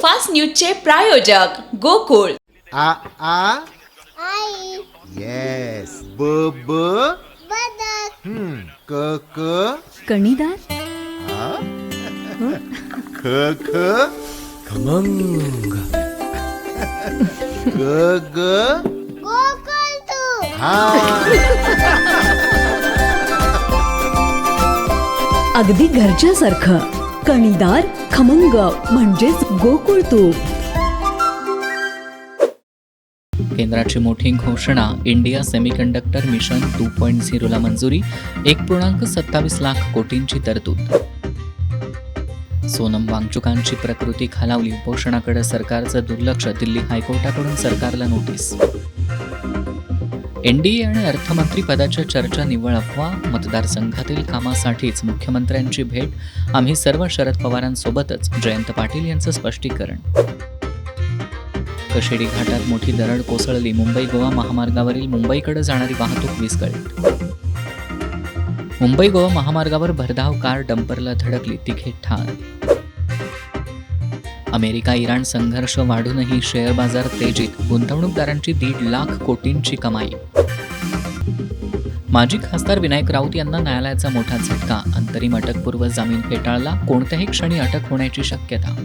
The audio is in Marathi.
फास्ट न्यूजचे प्रायोजक गोकुळ. आ आ आई येस ब ब बदक क क कणीदार, आ ख ख खमंग. ग ग गोकुळ तू हा अगदी घरच्यासारखं. कणीदार, खमंग म्हणजेच गोकुळ तूप. केंद्राची मोठी घोषणा. इंडिया सेमीकंडक्टर मिशन 2.0 ला मंजुरी. 1.27 लाख कोटींची तरतूद. सोनम वांगचुकांची प्रकृती खालावली. उपोषणाकडे सरकारचं दुर्लक्ष. दिल्ली हायकोर्टाकडून सरकारला नोटीस. एनडीए आणि अर्थमंत्री पदाच्या चर्चा निव्वळ अफवा. मतदारसंघातील कामासाठीच मुख्यमंत्र्यांची भेट. आम्ही सर्व शरद पवारांसोबतच. जयंत पाटील यांचं स्पष्टीकरण. कशेडी घाटात मोठी दरड कोसळली. मुंबई गोवा महामार्गावरील मुंबईकडे जाणारी वाहतूक विस्कळीत. मुंबई गोवा महामार्गावर भरधाव कार डंपरला धडकली. तिघे ठार. अमेरिका इराण संघर्ष वाढूनही शेअर बाजार तेजीत. गुंतवणूकदारांची 1.5 लाख कोटींची कमाई. माजी खासदार विनायक राऊत यांना न्यायालयाचा मोठा झटका. अंतरिम अटकपूर्व जामीन फेटाळला. कोणत्याही क्षणी अटक होण्याची शक्यता.